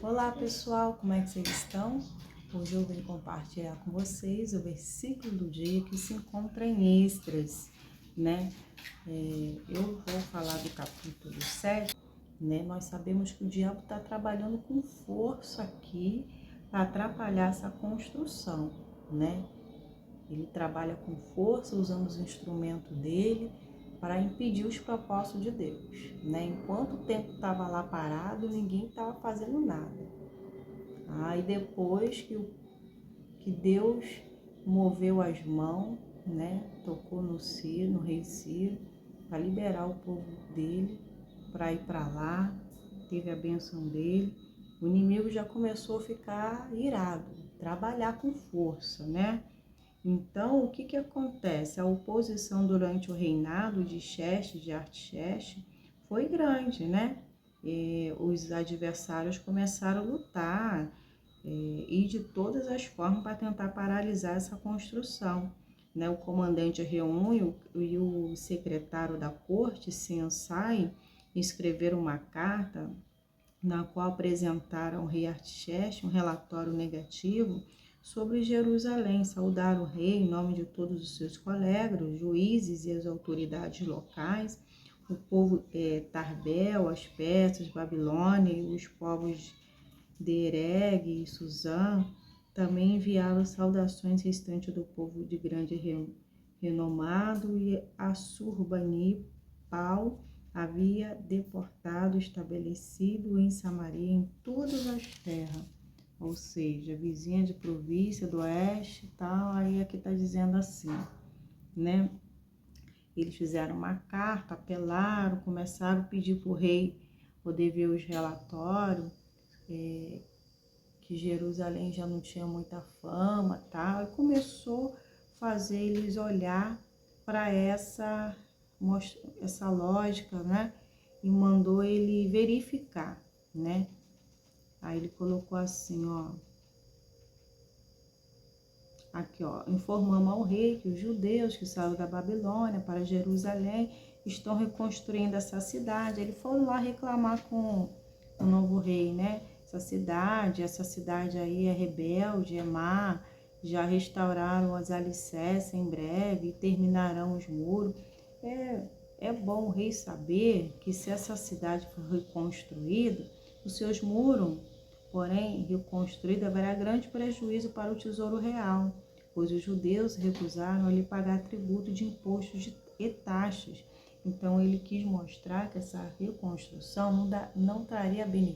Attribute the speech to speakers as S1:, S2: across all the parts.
S1: Olá pessoal, como é que vocês estão? Hoje eu vim compartilhar com vocês o versículo do dia que se encontra em Esdras, né? Eu vou falar do capítulo 7, né? Nós sabemos que o diabo está trabalhando com força aqui para atrapalhar essa construção, né? Ele trabalha com força, usando os instrumentos dele para impedir os propósitos de Deus, né? Enquanto o tempo estava lá parado, ninguém estava fazendo nada. Aí depois que Deus moveu as mãos, né? Tocou no Ciro, no rei Ciro, para liberar o povo dele, para ir para lá, teve a bênção dele. O inimigo já começou a ficar irado, trabalhar com força, né? Então, o que acontece? A oposição durante o reinado de Xerxes, de Artaxerxes, foi grande, né? Os adversários começaram a lutar e de todas as formas para tentar paralisar essa construção, né? O comandante Reúne e o secretário da corte, Sensai, escreveram uma carta na qual apresentaram ao rei Artaxerxes um relatório negativo sobre Jerusalém, saudaram o rei em nome de todos os seus colegas, os juízes e as autoridades locais, o povo Tarbel, as persas, Babilônia e os povos de Ereg e Susã. Também enviaram saudações restantes do povo de grande renomado, e Assurbanipal havia deportado, estabelecido em Samaria, em todas as terras, ou seja, vizinha de província do oeste e tal. Aí aqui está dizendo assim, né? Eles fizeram uma carta, apelaram, começaram a pedir para o rei poder ver os relatórios, que Jerusalém já não tinha muita fama, tal, e começou a fazer eles olhar para essa lógica, né? E mandou ele verificar, né? Aí ele colocou assim, ó, aqui, ó, informamos ao rei que os judeus que saíram da Babilônia para Jerusalém estão reconstruindo essa cidade. Ele foi lá reclamar com o novo rei, né? Essa cidade aí é rebelde, é má, já restauraram os alicerces em breve e terminarão os muros. É bom o rei saber que se essa cidade for reconstruída, os seus muros, porém, reconstruída, haverá grande prejuízo para o tesouro real, pois os judeus recusaram a lhe pagar tributo de impostos e taxas. Então, ele quis mostrar que essa reconstrução não traria benefício.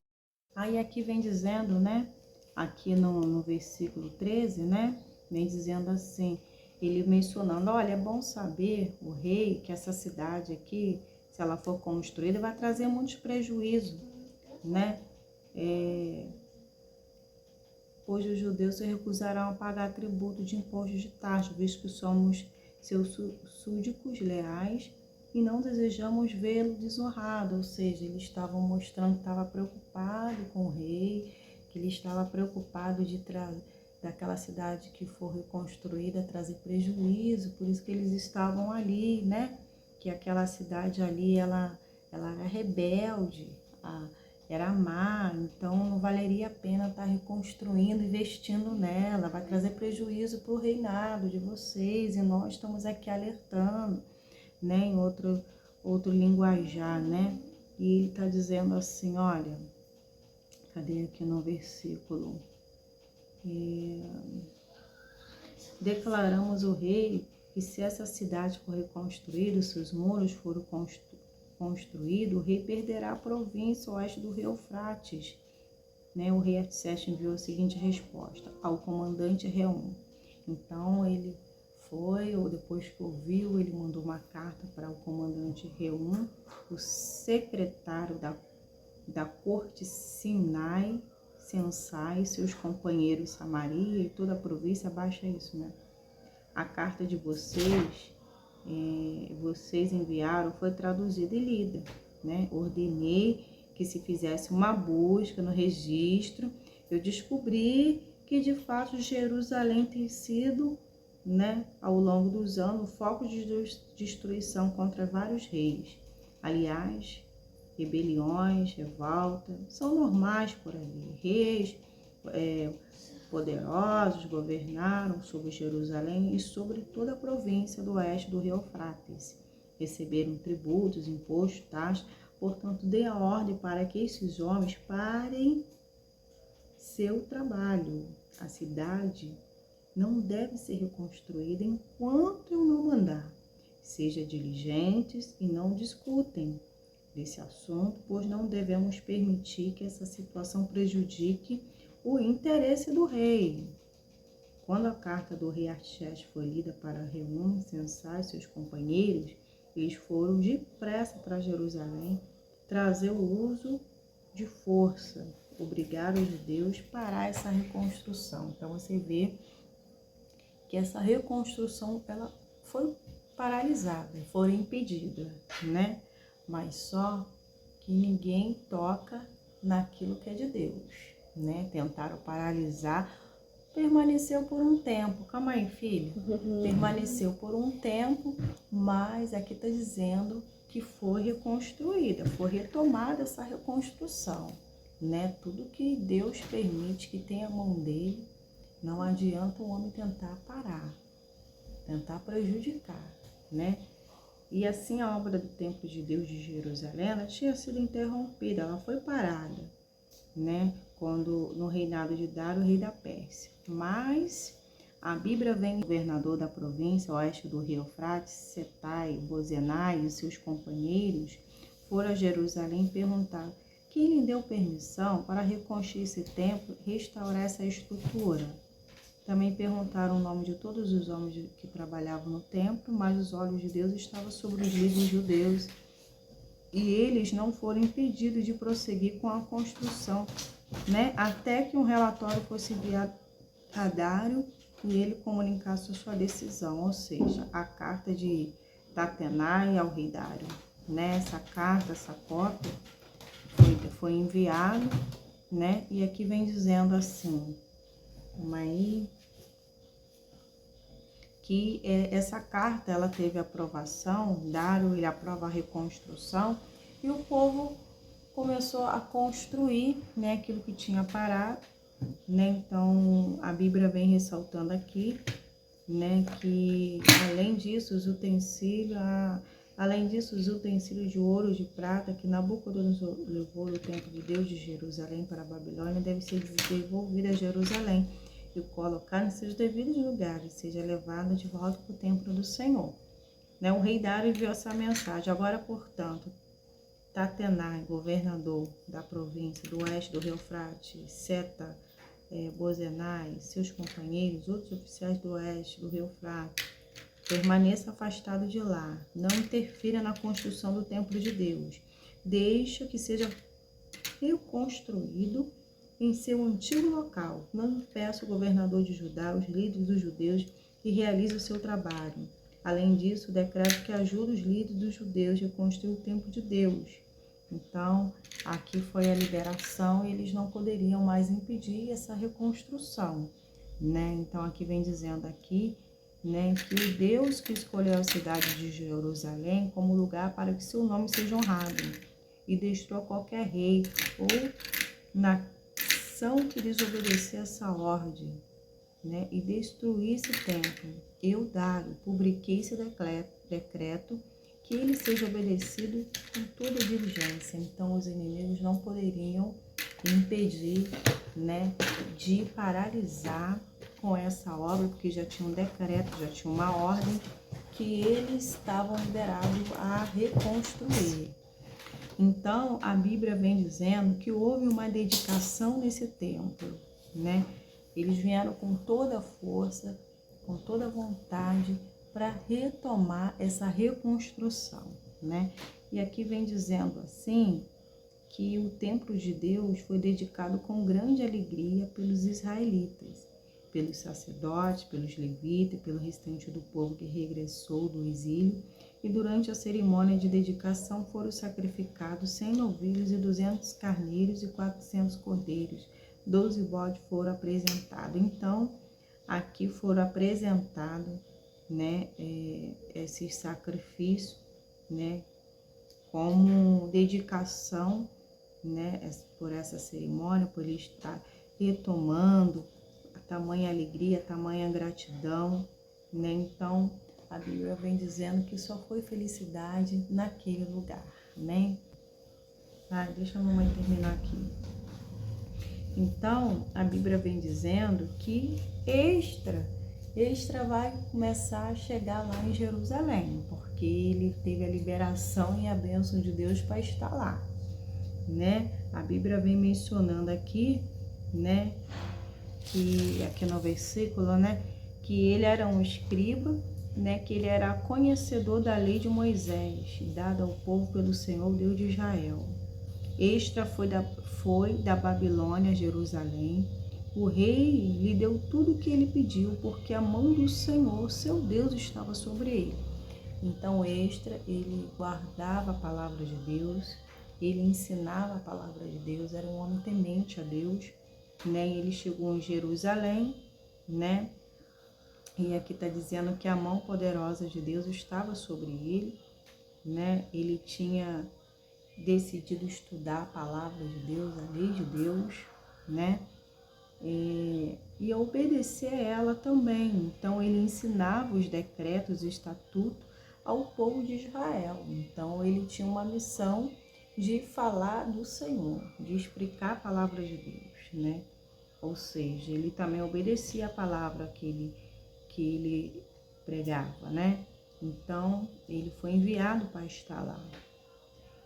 S1: Aí aqui vem dizendo, né, aqui no versículo 13, né, vem dizendo assim, ele mencionando, olha, é bom saber, o rei, que essa cidade aqui, se ela for construída, vai trazer muitos prejuízos, né, pois os judeus se recusarão a pagar tributo de impostos de taxa, visto que somos seus súdicos leais e não desejamos vê-lo desonrado. Ou seja, eles estavam mostrando que estava preocupado com o rei, que ele estava preocupado daquela cidade que for reconstruída trazer prejuízo, por isso que eles estavam ali, né? Que aquela cidade ali, ela era rebelde, era má, então não valeria a pena estar reconstruindo, investindo nela, vai trazer prejuízo para o reinado de vocês, e nós estamos aqui alertando, né, em outro linguajar, né, e ele está dizendo assim, olha, cadê aqui no versículo? Declaramos o rei que se essa cidade for reconstruída, seus muros forem construídos, o rei perderá a província oeste do rio Eufrates. Né? O rei Artaxerxes enviou a seguinte resposta ao comandante Reum. Então ele foi, ou depois que ouviu, ele mandou uma carta para o comandante Reum, o secretário da corte Sinai, Sensai, seus companheiros Samaria e toda a província. Baixa isso, né? A carta de vocês, vocês enviaram, foi traduzida e lida, né? Ordenei que se fizesse uma busca no registro. Eu descobri que de fato Jerusalém tem sido, né, ao longo dos anos, foco de destruição contra vários reis. Aliás, rebeliões, revolta, são normais por ali. Reis poderosos governaram sobre Jerusalém e sobre toda a província do oeste do rio Eufrates. Receberam tributos, impostos, taxas, portanto, dê a ordem para que esses homens parem seu trabalho. A cidade não deve ser reconstruída enquanto eu não mandar. Sejam diligentes e não discutem desse assunto, pois não devemos permitir que essa situação prejudique o interesse do rei. Quando a carta do rei Artaxerxes foi lida para Reum, Sensai e seus companheiros, eles foram depressa para Jerusalém trazer o uso de força, obrigar os judeus a parar essa reconstrução. Então você vê que essa reconstrução ela foi paralisada, foi impedida, né? Mas só que ninguém toca naquilo que é de Deus, né? Tentaram paralisar, permaneceu por um tempo. Calma aí, filho. Permaneceu por um tempo, mas aqui está dizendo que foi reconstruída, foi retomada essa reconstrução, né? Tudo que Deus permite que tenha a mão dele, não adianta o homem tentar parar, tentar prejudicar, né? E assim a obra do templo de Deus de Jerusalém, ela tinha sido interrompida, ela foi parada, né? Quando no reinado de Dário, o rei da Pérsia. Mas a Bíblia vem, o governador da província, oeste do rio Eufrates, Setai, Bozenai e seus companheiros foram a Jerusalém perguntar quem lhe deu permissão para reconstruir esse templo e restaurar essa estrutura. Também perguntaram o nome de todos os homens que trabalhavam no templo, mas os olhos de Deus estavam sobre os líderes judeus e eles não foram impedidos de prosseguir com a construção, né? Até que um relatório fosse enviado a Dário e ele comunicasse a sua decisão, ou seja, a carta de Tatenai ao rei Dário, né? Essa carta, essa cópia foi enviada, né? E aqui vem dizendo assim, aí que essa carta ela teve aprovação, Dário ele aprova a reconstrução e o povo começou a construir, né, aquilo que tinha parado, né? Então a Bíblia vem ressaltando aqui, né, que além disso os utensílios de ouro, de prata que Nabucodonosor levou do templo de Deus de Jerusalém para a Babilônia deve ser devolvido a Jerusalém e colocar em seus devidos lugares, seja levado de volta para o templo do Senhor. Né? O rei Dário enviou essa mensagem. Agora, portanto, Tatenai, governador da província do oeste do rio Eufrates, Seta, Bozenai, seus companheiros, outros oficiais do oeste do rio Eufrates, permaneça afastado de lá, não interfira na construção do templo de Deus, deixa que seja reconstruído em seu antigo local. Não impeça o governador de Judá, os líderes dos judeus, que realize o seu trabalho. Além disso, decreto que ajude os líderes dos judeus a reconstruir o templo de Deus. Então, aqui foi a liberação e eles não poderiam mais impedir essa reconstrução, né? Então, aqui vem dizendo aqui, né, que o Deus que escolheu a cidade de Jerusalém como lugar para que seu nome seja honrado e destrua qualquer rei ou nação que desobedecer essa ordem, né, e destruir esse templo. Eu, Dário, publiquei esse decreto que ele seja obedecido com toda diligência. Então, os inimigos não poderiam impedir, né, de paralisar com essa obra, porque já tinha um decreto, já tinha uma ordem que eles estavam liberados a reconstruir. Então, a Bíblia vem dizendo que houve uma dedicação nesse templo, né? Eles vieram com toda a força, com toda a vontade para retomar essa reconstrução, né? E aqui vem dizendo assim, que o templo de Deus foi dedicado com grande alegria pelos israelitas, pelos sacerdotes, pelos levitas, pelo restante do povo que regressou do exílio, e durante a cerimônia de dedicação foram sacrificados 100 novilhos e 200 carneiros e 400 cordeiros, 12 bodes foram apresentados. Então, aqui foram apresentados, né, esses sacrifícios, né, como dedicação, né, por essa cerimônia, por ele estar retomando a tamanha alegria, a tamanha gratidão, né? Então, a Bíblia vem dizendo que só foi felicidade naquele lugar, né? Deixa a mamãe terminar aqui. Então, a Bíblia vem dizendo que Extra vai começar a chegar lá em Jerusalém, porque ele teve a liberação e a bênção de Deus para estar lá, né? A Bíblia vem mencionando aqui, né, que aqui no versículo, né, que ele era um escriba, né, que ele era conhecedor da lei de Moisés, dada ao povo pelo Senhor, Deus de Israel. Extra foi da Babilônia a Jerusalém. O rei lhe deu tudo o que ele pediu, porque a mão do Senhor, seu Deus, estava sobre ele. Então, Extra, ele guardava a palavra de Deus, ele ensinava a palavra de Deus, era um homem temente a Deus, né? Ele chegou em Jerusalém, né? E aqui está dizendo que a mão poderosa de Deus estava sobre ele, né? Ele tinha decidido estudar a palavra de Deus, a lei de Deus, né? E obedecer a ela também. Então, ele ensinava os decretos e estatutos ao povo de Israel. Então, ele tinha uma missão de falar do Senhor, de explicar a palavra de Deus, né? Ou seja, ele também obedecia a palavra que ele pregava, né? Então, ele foi enviado para estar lá.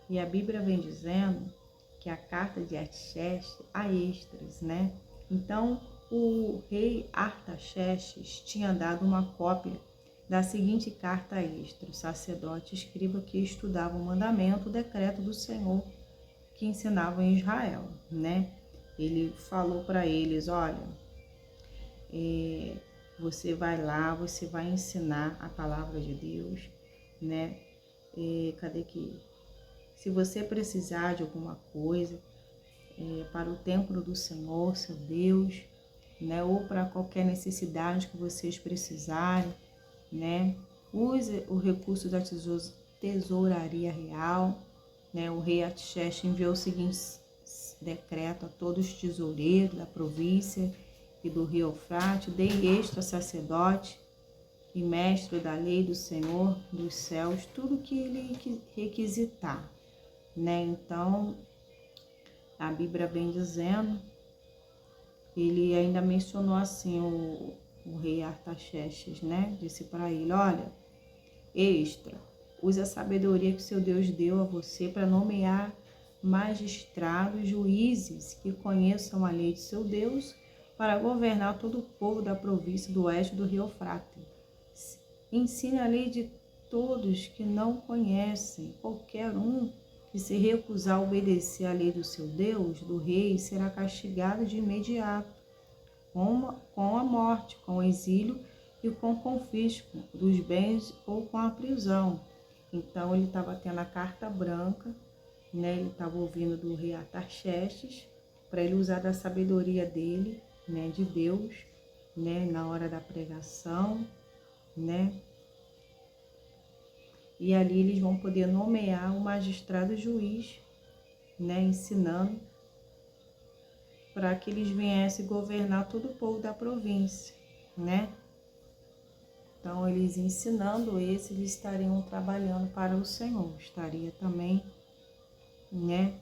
S1: E a Bíblia vem dizendo que a carta de Artaxerxes a Esdras, né? Então, o rei Artaxerxes tinha dado uma cópia da seguinte carta a Esdras, sacerdote e escriba que estudava o mandamento, o decreto do Senhor que ensinava em Israel, né? Ele falou para eles, olha, você vai lá, você vai ensinar a palavra de Deus, né? Cadê que? Se você precisar de alguma coisa para o templo do Senhor, seu Deus, né? Ou para qualquer necessidade que vocês precisarem, né? Use o recurso da tesouraria real, né? O rei Artaxerxes enviou o seguinte decreto a todos os tesoureiros da província e do rio Eufrates: dei Extra sacerdote e mestre da lei do Senhor dos céus tudo que ele requisitar, né? Então, a Bíblia vem dizendo, ele ainda mencionou assim, o rei Artaxerxes, né? Disse para ele, olha, Extra, use a sabedoria que seu Deus deu a você para nomear magistrados, juízes que conheçam a lei de seu Deus para governar todo o povo da província do oeste do rio Eufrates. Ensine a lei de todos que não conhecem. Qualquer um que se recusar a obedecer à lei do seu Deus, do rei, será castigado de imediato, com a morte, com o exílio e com o confisco dos bens ou com a prisão. Então, ele estava tendo a carta branca, né? Ele estava ouvindo do rei Artaxerxes, para ele usar da sabedoria dele, né? De Deus, né? Na hora da pregação, né? E ali eles vão poder nomear o magistrado juiz, né? Ensinando para que eles viessem governar todo o povo da província, né? Então, eles ensinando eles estariam trabalhando para o Senhor, estaria também, né,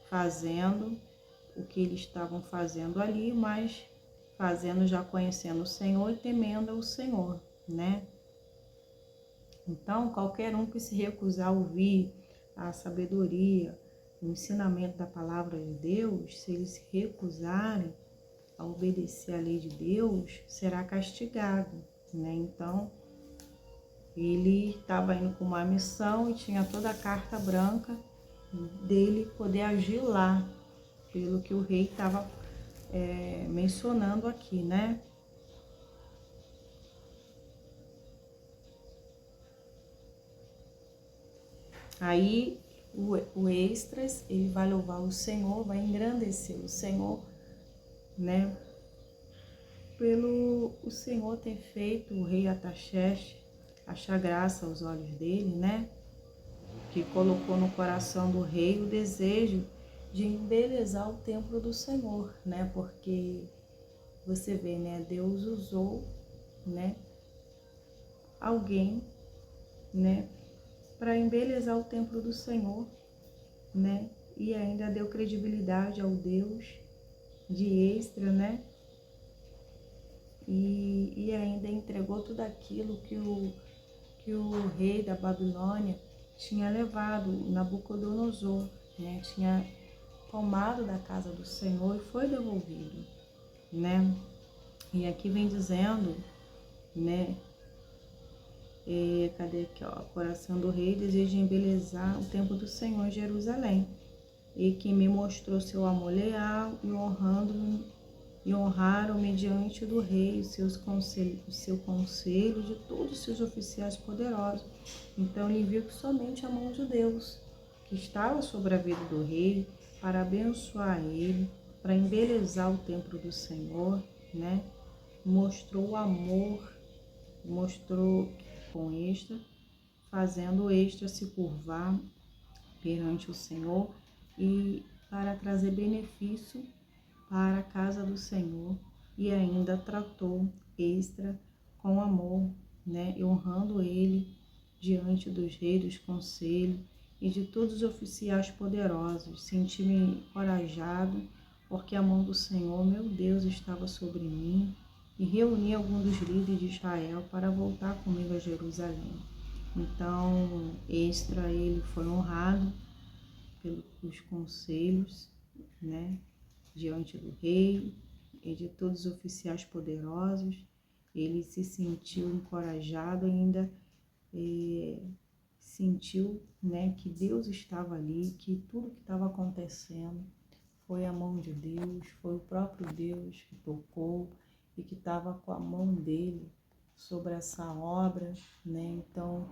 S1: fazendo o que eles estavam fazendo ali, mas fazendo já conhecendo o Senhor e temendo ao Senhor, né? Então, qualquer um que se recusar a ouvir a sabedoria, o ensinamento da palavra de Deus, se eles se recusarem a obedecer à lei de Deus, será castigado, né? Então, ele estava indo com uma missão e tinha toda a carta branca dele poder agir lá, pelo que o rei estava mencionando aqui, né? Aí, o Esdras, ele vai louvar o Senhor, vai engrandecer o Senhor, né? Pelo o Senhor ter feito o rei Artaxerxes achar graça aos olhos dele, né? que colocou no coração do rei o desejo de embelezar o templo do Senhor, né? Porque você vê, né? Deus usou, né? Alguém, né? Para embelezar o templo do Senhor, né? E ainda deu credibilidade ao Deus de Esdras, né? E ainda entregou tudo aquilo que o rei da Babilônia tinha levado, Nabucodonosor, né? Tinha tomado da casa do Senhor e foi devolvido, né? E aqui vem dizendo, né? Cadê aqui, ó? Coração do rei deseja embelezar o templo do Senhor em Jerusalém, e que me mostrou seu amor leal e honraram-me diante do rei, o seu conselho de todos os seus oficiais poderosos. Então ele viu que somente a mão de Deus, que estava sobre a vida do rei, para abençoar ele, para embelezar o templo do Senhor, né? Mostrou o amor, mostrou com Esdras, fazendo Esdras se curvar perante o Senhor e para trazer benefício para a casa do Senhor, e ainda tratou Esdras com amor, né, e honrando ele diante dos reis, dos conselhos e de todos os oficiais poderosos. Senti-me encorajado, porque a mão do Senhor, meu Deus, estava sobre mim, e reuni alguns dos líderes de Israel para voltar comigo a Jerusalém. Então, Esdras, ele foi honrado pelos conselhos, né, diante do rei e de todos os oficiais poderosos. Ele se sentiu encorajado, ainda sentiu, né, que Deus estava ali, que tudo que estava acontecendo foi a mão de Deus, foi o próprio Deus que tocou e que estava com a mão dele sobre essa obra, né? Então,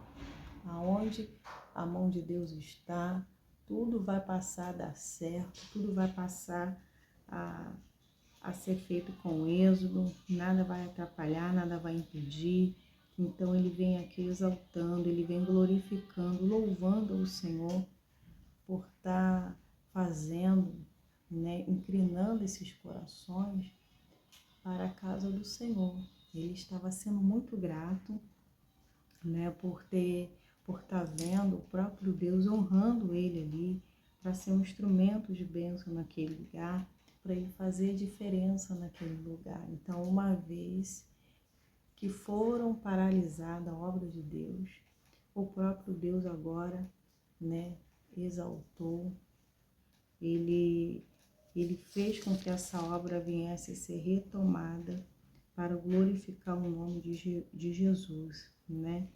S1: aonde a mão de Deus está, tudo vai passar a dar certo, tudo vai passar a ser feito com êxodo, nada vai atrapalhar, nada vai impedir. Então ele vem aqui exaltando, ele vem glorificando, louvando o Senhor por estar fazendo, né, inclinando esses corações para a casa do Senhor. Ele estava sendo muito grato, né, por estar vendo o próprio Deus honrando ele ali, para ser um instrumento de bênção naquele lugar, para ele fazer diferença naquele lugar. Então, uma vez que foram paralisada a obra de Deus, o próprio Deus agora, né, exaltou, ele fez com que essa obra viesse a ser retomada para glorificar o nome de Jesus, né?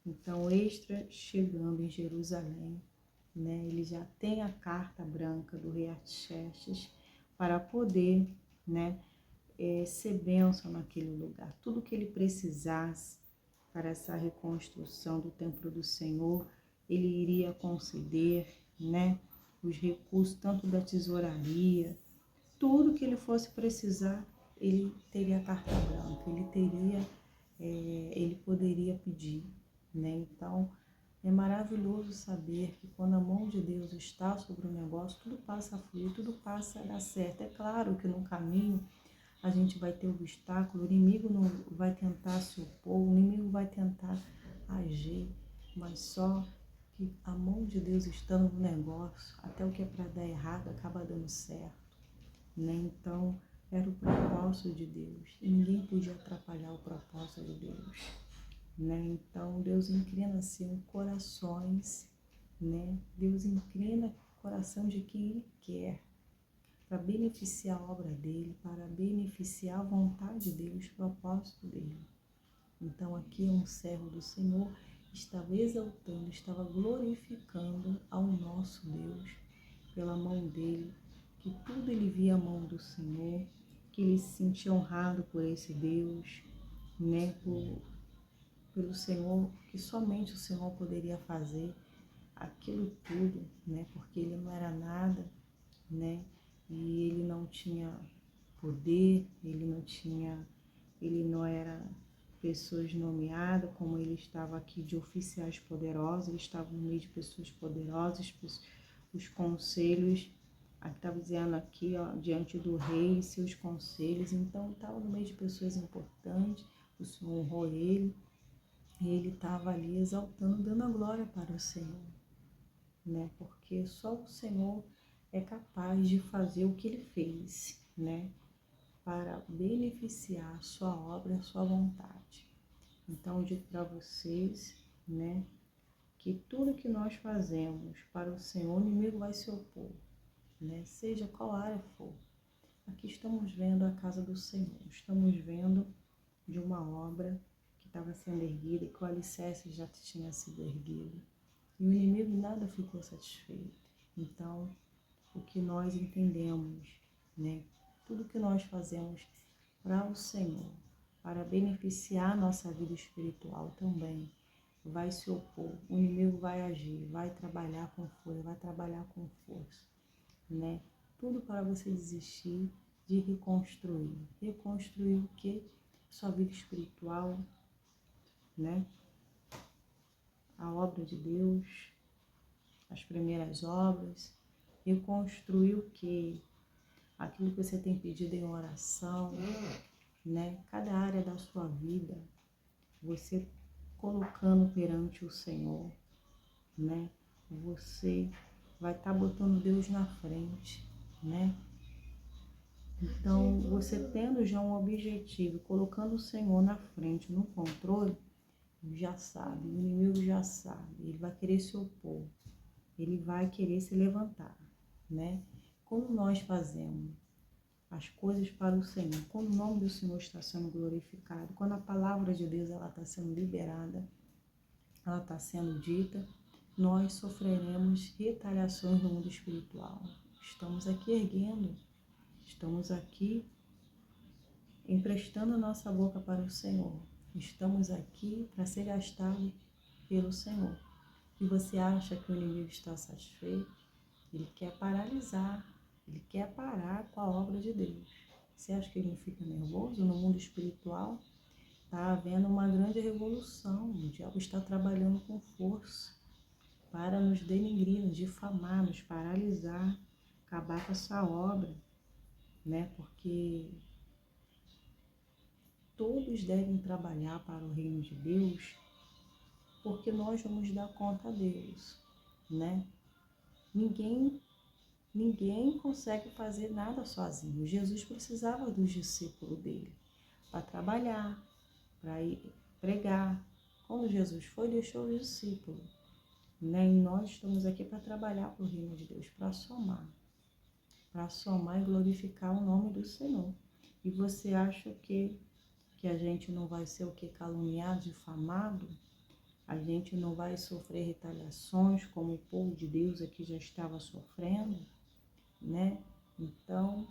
S1: Então, Esdras chegando em Jerusalém, né, ele já tem a carta branca do rei Artaxerxes para poder, né, ser bênção naquele lugar. Tudo que ele precisasse para essa reconstrução do templo do Senhor, ele iria conceder, né, os recursos tanto da tesouraria, tudo que ele fosse precisar, ele teria a carta branca, ele poderia pedir, né? Então, é maravilhoso saber que quando a mão de Deus está sobre o negócio, tudo passa a fluir, tudo passa a dar certo. É claro que no caminho a gente vai ter obstáculo, o inimigo não vai tentar se opor, o inimigo vai tentar agir, mas só que a mão de Deus estando no negócio, até o que é para dar errado acaba dando certo, né? Então, era o propósito de Deus e ninguém podia atrapalhar o propósito de Deus, né? Então, Deus inclina assim corações, né? Deus inclina o coração de quem Ele quer, para beneficiar a obra dele, para beneficiar a vontade dele, os propósitos dele. Então aqui um servo do Senhor estava exaltando, estava glorificando ao nosso Deus pela mão dele, que tudo ele via a mão do Senhor, que ele se sentia honrado por esse Deus, né, pelo Senhor, que somente o Senhor poderia fazer aquilo tudo, né, porque ele não era nada, né, e ele não tinha poder, ele não era pessoas nomeadas, como ele estava aqui de oficiais poderosos, ele estava no meio de pessoas poderosas, os conselhos, aqui estava dizendo aqui, ó, diante do rei e seus conselhos, então estava no meio de pessoas importantes, o Senhor honrou ele, e ele estava ali exaltando, dando a glória para o Senhor, né? Porque só o Senhor é capaz de fazer o que ele fez, né? Para beneficiar a sua obra, a sua vontade. Então, eu digo para vocês, né, que tudo que nós fazemos para o Senhor, o inimigo vai se opor, né, seja qual área for. Aqui estamos vendo a casa do Senhor, estamos vendo de uma obra que estava sendo erguida e que o alicerce já tinha sido erguido. E o inimigo nada ficou satisfeito. Então, o que nós entendemos, né, tudo que nós fazemos para o Senhor, para beneficiar a nossa vida espiritual também, vai se opor, o inimigo vai agir, vai trabalhar com fúria, vai trabalhar com força, né? Tudo para você desistir de reconstruir. Reconstruir o quê? Sua vida espiritual, né? A obra de Deus, as primeiras obras. Reconstruir o quê? Aquilo que você tem pedido em oração, né? Cada área da sua vida, você colocando perante o Senhor, né? Você vai estar botando Deus na frente, né? Então, você tendo já um objetivo, colocando o Senhor na frente, no controle, já sabe, o inimigo já sabe, ele vai querer se opor, ele vai querer se levantar, né? Como nós fazemos as coisas para o Senhor, quando o nome do Senhor está sendo glorificado, quando a palavra de Deus ela está sendo liberada, ela está sendo dita, nós sofreremos retaliações no mundo espiritual. Estamos aqui erguendo, estamos aqui emprestando a nossa boca para o Senhor. Estamos aqui para ser gastado pelo Senhor. E você acha que o inimigo está satisfeito? Ele quer paralisar, ele quer parar com a obra de Deus. Você acha que ele não fica nervoso? No mundo espiritual está havendo uma grande revolução. O diabo está trabalhando com força para nos denigrir, nos difamar, nos paralisar, acabar com essa obra, né? Porque todos devem trabalhar para o reino de Deus, porque nós vamos dar conta a Deus, né? Ninguém consegue fazer nada sozinho. Jesus precisava dos discípulos dele para trabalhar, para ir pregar. Quando Jesus foi, deixou os discípulos, né? E nós estamos aqui para trabalhar para o reino de Deus, para somar e glorificar o nome do Senhor. E você acha que a gente não vai ser o que? Caluniado, difamado? A gente não vai sofrer retaliações como o povo de Deus aqui já estava sofrendo, né? Então,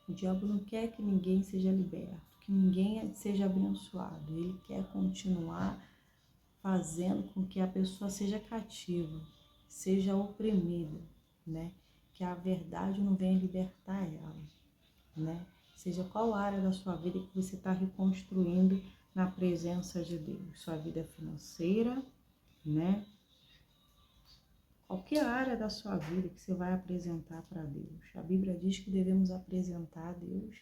S1: o diabo não quer que ninguém seja liberto, que ninguém seja abençoado. Ele quer continuar fazendo com que a pessoa seja cativa, seja oprimida, né? Que a verdade não venha libertar ela, né? Seja qual área da sua vida que você está reconstruindo na presença de Deus. Sua vida financeira, né? Qualquer área da sua vida que você vai apresentar para Deus. A Bíblia diz que devemos apresentar a Deus,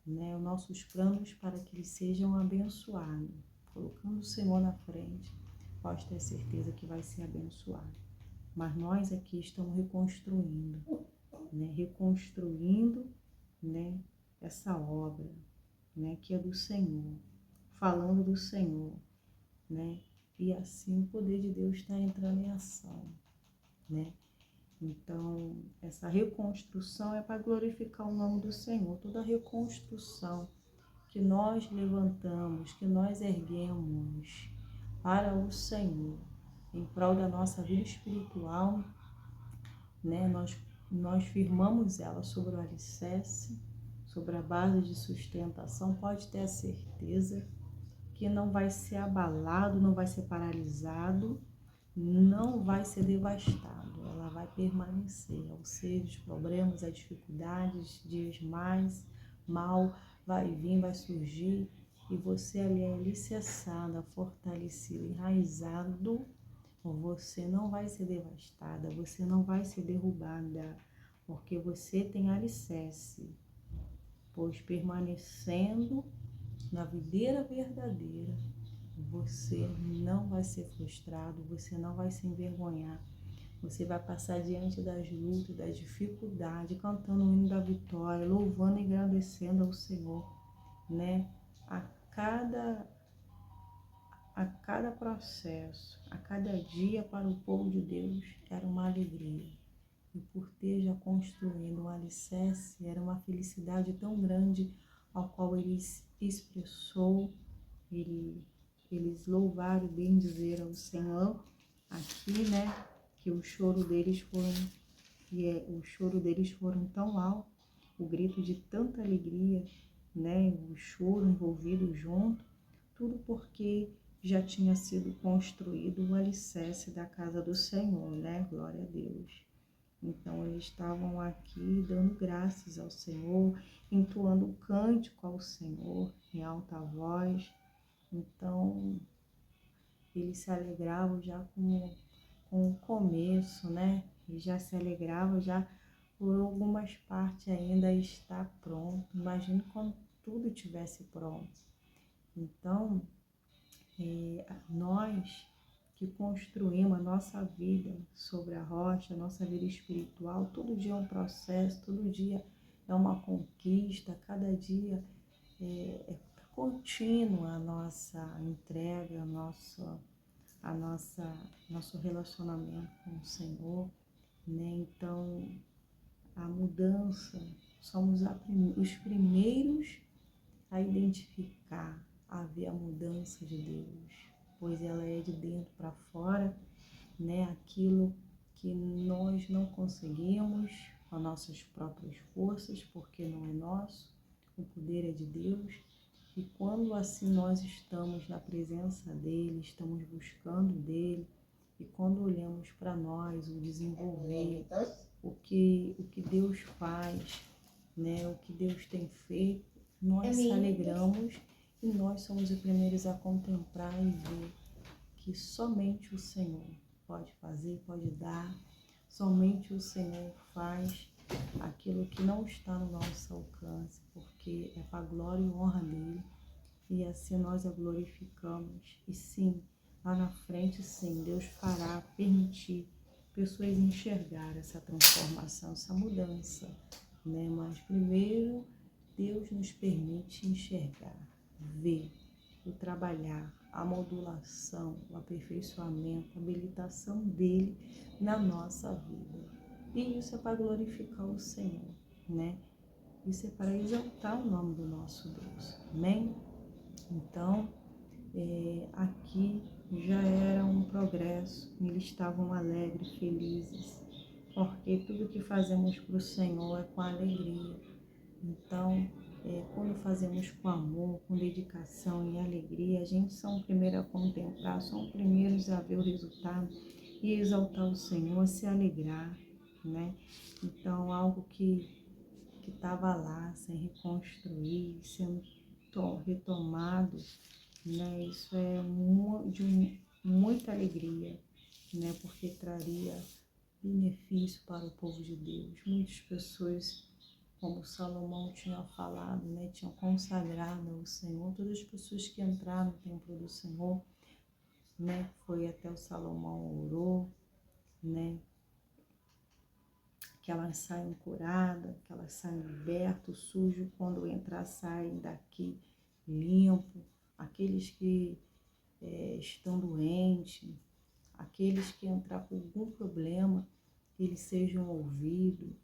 S1: né, os nossos planos para que eles sejam abençoados. Colocando o Senhor na frente, pode ter certeza que vai ser abençoado. Mas nós aqui estamos reconstruindo, né, essa obra, né, que é do Senhor, falando do Senhor, né, e assim o poder de Deus está entrando em ação, né. Então, essa reconstrução é para glorificar o nome do Senhor. Toda reconstrução que nós levantamos, que nós erguemos para o Senhor, em prol da nossa vida espiritual, né? Nós firmamos ela sobre o alicerce, sobre a base de sustentação. Pode ter a certeza que não vai ser abalado, não vai ser paralisado, não vai ser devastado. Ela vai permanecer. Ou seja, os problemas, as dificuldades, dias mais mal, vai vir, vai surgir, e você ali é alicerçada, fortalecida, enraizado, você não vai ser devastada, você não vai ser derrubada, porque você tem alicerce, pois permanecendo na videira verdadeira, você não vai ser frustrado, você não vai se envergonhar, você vai passar diante das lutas, das dificuldades, cantando o hino da vitória, louvando e agradecendo ao Senhor, né? A cada processo, a cada dia para o povo de Deus era uma alegria. E por ter já construído um alicerce, era uma felicidade tão grande ao qual eles expressou, eles louvaram e bendizeram o Senhor aqui, né? Que o choro deles foram tão alto, o grito de tanta alegria, né? O choro envolvido junto, tudo porque já tinha sido construído o alicerce da casa do Senhor, né? Glória a Deus. Então, eles estavam aqui dando graças ao Senhor, entoando cântico ao Senhor em alta voz. Então, eles se alegravam já com o começo, né? E já se alegravam já por algumas partes ainda estar pronto. Imagine quando tudo estivesse pronto. Então, nós que construímos a nossa vida sobre a rocha, a nossa vida espiritual, todo dia é um processo, todo dia é uma conquista, cada dia é contínua a nossa entrega, nosso relacionamento com o Senhor, né? Então, a mudança, somos os primeiros a identificar, a ver a mudança de Deus, pois ela é de dentro para fora, né? Aquilo que nós não conseguimos com as nossas próprias forças, porque não é nosso, o poder é de Deus. E quando assim nós estamos na presença dele, estamos buscando dele, e quando olhamos para nós, o desenvolver, o que Deus faz, né? O que Deus tem feito, nós se alegramos e nós somos os primeiros a contemplar e ver que somente o Senhor pode fazer, pode dar, somente o Senhor faz aquilo que não está no nosso alcance, porque é para a glória e honra dele, e assim nós a glorificamos. E sim, lá na frente, sim, Deus fará permitir pessoas enxergar essa transformação, essa mudança, né? Mas primeiro, Deus nos permite enxergar, ver, o trabalhar, a modulação, o aperfeiçoamento, a habilitação dele na nossa vida. E isso é para glorificar o Senhor, né? Isso é para exaltar o nome do nosso Deus. Amém? Então, aqui já era um progresso, eles estavam alegres, felizes, porque tudo que fazemos para o Senhor é com alegria. Então, quando fazemos com amor, com dedicação e alegria, a gente são os primeiros a contemplar, são os primeiros a ver o resultado e exaltar o Senhor, se alegrar, né? Então, algo que estava lá, sem reconstruir, sendo retomado, né? Isso é de muita alegria, né? Porque traria benefício para o povo de Deus. Muitas pessoas, como Salomão tinha falado, né? Tinham consagrado ao Senhor. Todas as pessoas que entraram no templo do Senhor, né? Foi até o Salomão orou, né? Que elas saiam curadas, que elas saiam libertas, o sujo quando entrar saem daqui limpo, aqueles que estão doentes, aqueles que entrar com algum problema, eles sejam ouvidos,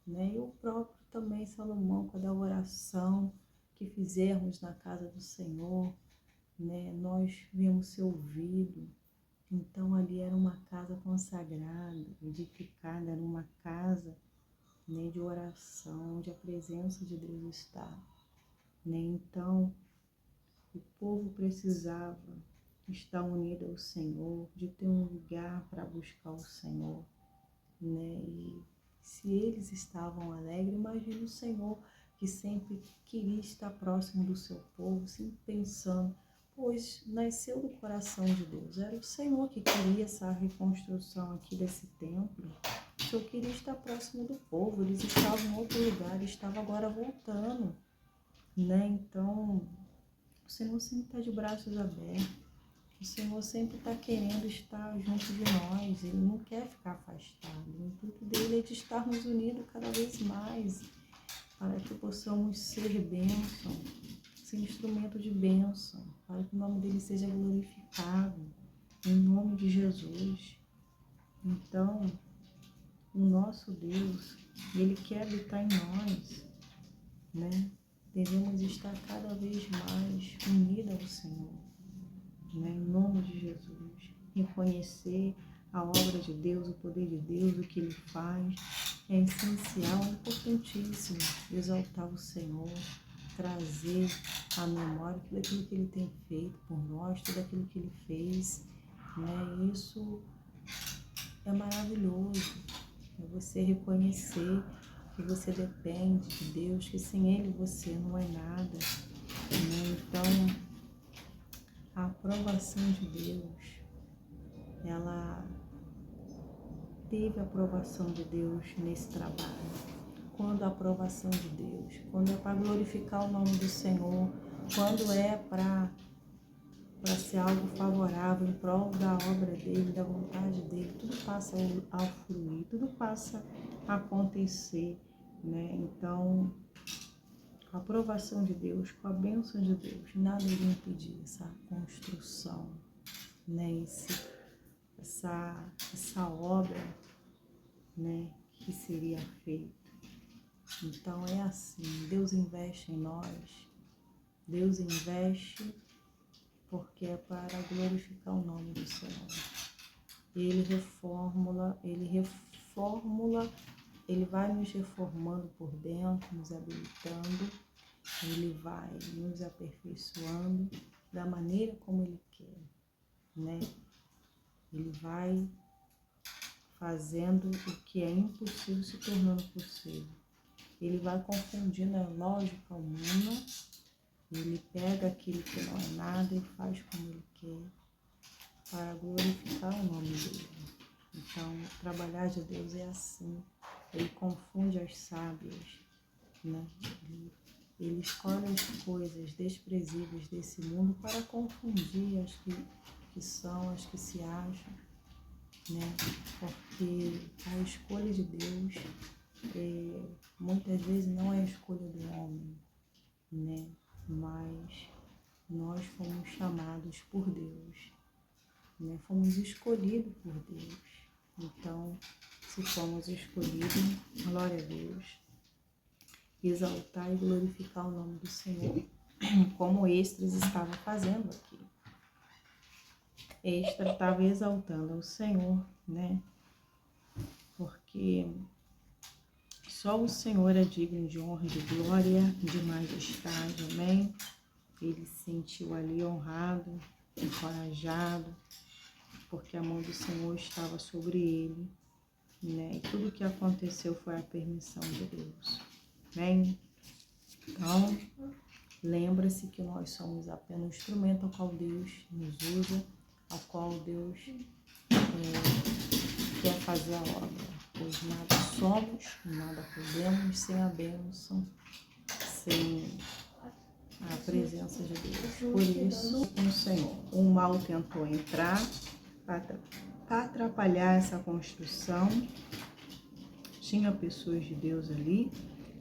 S1: né? E o próprio também Salomão, quando a oração que fizermos na casa do Senhor, né? Nós vemos ser ouvido. Então ali era uma casa consagrada, edificada, era uma casa, né, de oração, onde a presença de Deus está, né? Então o povo precisava estar unido ao Senhor, de ter um lugar para buscar o Senhor, né? E se eles estavam alegres, imagine o Senhor que sempre queria estar próximo do seu povo, sempre pensando, pois nasceu do coração de Deus. Era o Senhor que queria essa reconstrução aqui desse templo. O Senhor queria estar próximo do povo, eles estavam em outro lugar, estavam agora voltando, né? Então, o Senhor sempre está de braços abertos, o Senhor sempre está querendo estar junto de nós, Ele não quer ficar afastado. O intuito dele é de estarmos unidos cada vez mais, para que possamos ser bênção, ser instrumento de bênção, para que o nome dele seja glorificado, em nome de Jesus. Então, o nosso Deus, Ele quer habitar em nós, né? Devemos estar cada vez mais unidos ao Senhor, né? Em nome de Jesus. Reconhecer a obra de Deus, o poder de Deus, o que Ele faz. É essencial, é importantíssimo exaltar o Senhor, trazer à memória tudo aquilo que Ele tem feito por nós, tudo aquilo que Ele fez, né? Isso é maravilhoso. É você reconhecer que você depende de Deus, que sem Ele você não é nada, né? Então, a aprovação de Deus, ela teve a aprovação de Deus nesse trabalho. Quando a aprovação de Deus, quando é para glorificar o nome do Senhor, quando é para ser algo favorável em prol da obra dele, da vontade dele, tudo passa a fluir, tudo passa a acontecer, né? Então, com a aprovação de Deus, com a bênção de Deus, nada iria impedir essa construção, né? Essa obra, né, que seria feita. Então é assim, Deus investe em nós, Deus investe porque é para glorificar o nome do Senhor. Ele reformula, Ele vai nos reformando por dentro, nos habilitando, Ele vai nos aperfeiçoando da maneira como Ele quer, né? Ele vai fazendo o que é impossível se tornando possível. Ele vai confundindo a lógica humana, ele pega aquilo que não é nada e faz como ele quer, para glorificar o nome dele. Então, trabalhar de Deus é assim, ele confunde as sábias, né? Ele escolhe as coisas desprezíveis desse mundo para confundir as que são, as que se acham, né? Porque a escolha de Deus muitas vezes não é a escolha do homem, né? Mas nós fomos chamados por Deus, né? Fomos escolhidos por Deus. Então, se fomos escolhidos, glória a Deus, exaltar e glorificar o nome do Senhor, como Esdras estava fazendo aqui. Esdras estava exaltando ao Senhor, né? Porque só o Senhor é digno de honra, de glória, de majestade, amém? Ele se sentiu ali honrado, encorajado, porque a mão do Senhor estava sobre ele, né? E tudo o que aconteceu foi a permissão de Deus, amém? Então, lembra-se que nós somos apenas um instrumento ao qual Deus nos usa, ao qual Deus quer fazer a obra, pois nada somos, nada podemos sem a bênção, sem a presença de Deus. Por isso, o Senhor, o mal tentou entrar para atrapalhar essa construção. Tinha pessoas de Deus ali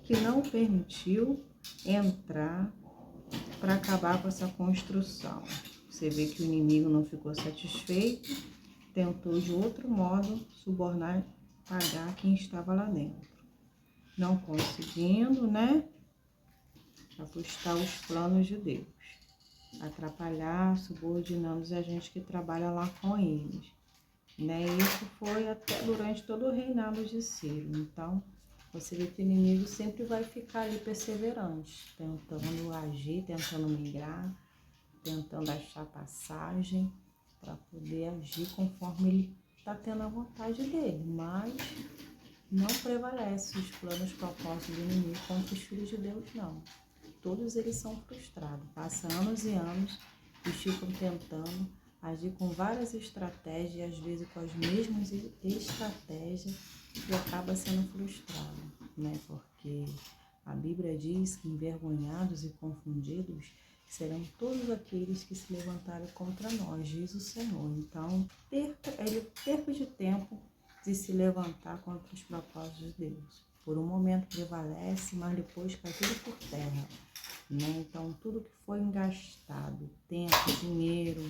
S1: que não permitiu entrar para acabar com essa construção. Você vê que o inimigo não ficou satisfeito, tentou de outro modo subornar, pagar quem estava lá dentro. Não conseguindo, né? Ajustar os planos de Deus. Atrapalhar, subordinando a gente que trabalha lá com eles, né? Isso foi até durante todo o reinado de Ciro. Então, você vê que o inimigo sempre vai ficar ali perseverante, tentando agir, tentando migrar, tentando achar passagem para poder agir conforme ele está tendo a vontade dele. Mas não prevalece os planos, propósitos do inimigo contra os filhos de Deus, não. Todos eles são frustrados. Passa anos e anos e ficam tentando agir com várias estratégias, e às vezes com as mesmas estratégias, e acaba sendo frustrado, né? Porque a Bíblia diz que envergonhados e confundidos serão todos aqueles que se levantarem contra nós, diz o Senhor. Então, perca de tempo de se levantar contra os propósitos de Deus. Por um momento prevalece, mas depois cai tudo por terra, né? Então, tudo que foi gastado, tempo, dinheiro,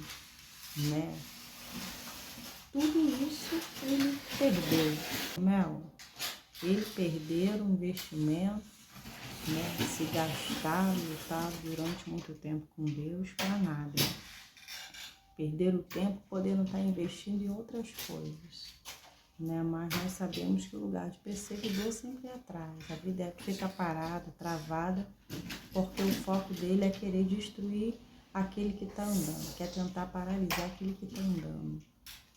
S1: né? Tudo isso ele perdeu, Mel. Ele perdeu o investimento, né? Se gastar, lutar durante muito tempo com Deus para nada. Perder o tempo podendo estar investindo em outras coisas, né? Mas nós sabemos que o lugar de perseguidor sempre é atrás. A vida fica parada, travada, porque o foco dele é querer destruir aquele que está andando, quer tentar paralisar aquele que está andando,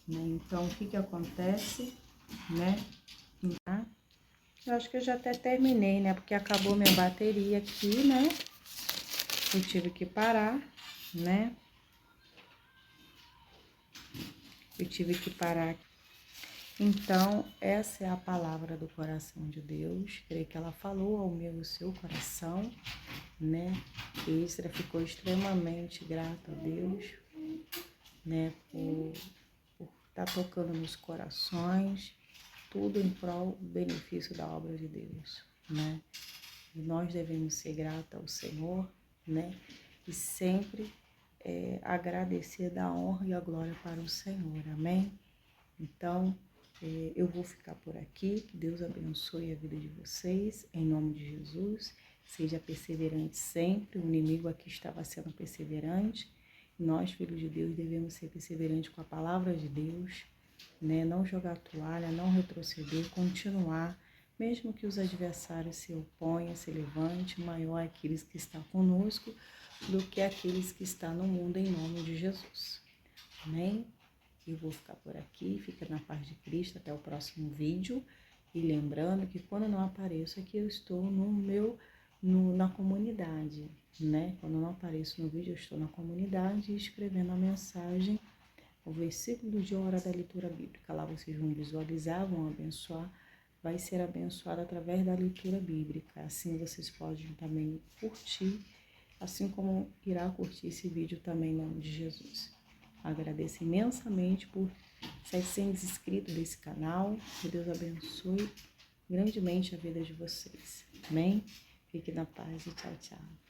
S1: né? Então, o que acontece, né? Eu acho que eu já até terminei, né? Porque acabou minha bateria aqui, né? Eu tive que parar, né? Eu tive que parar. Então, essa é a palavra do coração de Deus. Creio que ela falou ao meu e ao seu coração, né? E Isra ficou extremamente grata a Deus, né? Por estar tocando nos corações, tudo em prol do benefício da obra de Deus, né? E nós devemos ser gratos ao Senhor, né? E sempre agradecer, dar a honra e a glória para o Senhor, amém? Então, eu vou ficar por aqui, que Deus abençoe a vida de vocês, em nome de Jesus. Seja perseverante sempre, o inimigo aqui estava sendo perseverante. Nós, filhos de Deus, devemos ser perseverantes com a palavra de Deus, né? Não jogar toalha, não retroceder, continuar, mesmo que os adversários se oponham, se levante, maior é aqueles que estão conosco do que aqueles que estão no mundo, em nome de Jesus. Amém? Eu vou ficar por aqui, fica na paz de Cristo, até o próximo vídeo. E lembrando que quando eu não apareço aqui, eu estou na comunidade, né? Quando eu não apareço no vídeo, eu estou na comunidade escrevendo a mensagem, o versículo de hora da leitura bíblica. Lá vocês vão visualizar, vão abençoar, vai ser abençoado através da leitura bíblica. Assim vocês podem também curtir, assim como irá curtir esse vídeo também em nome de Jesus. Agradeço imensamente por 700 inscritos desse canal. Que Deus abençoe grandemente a vida de vocês. Amém? Fique na paz e tchau, tchau.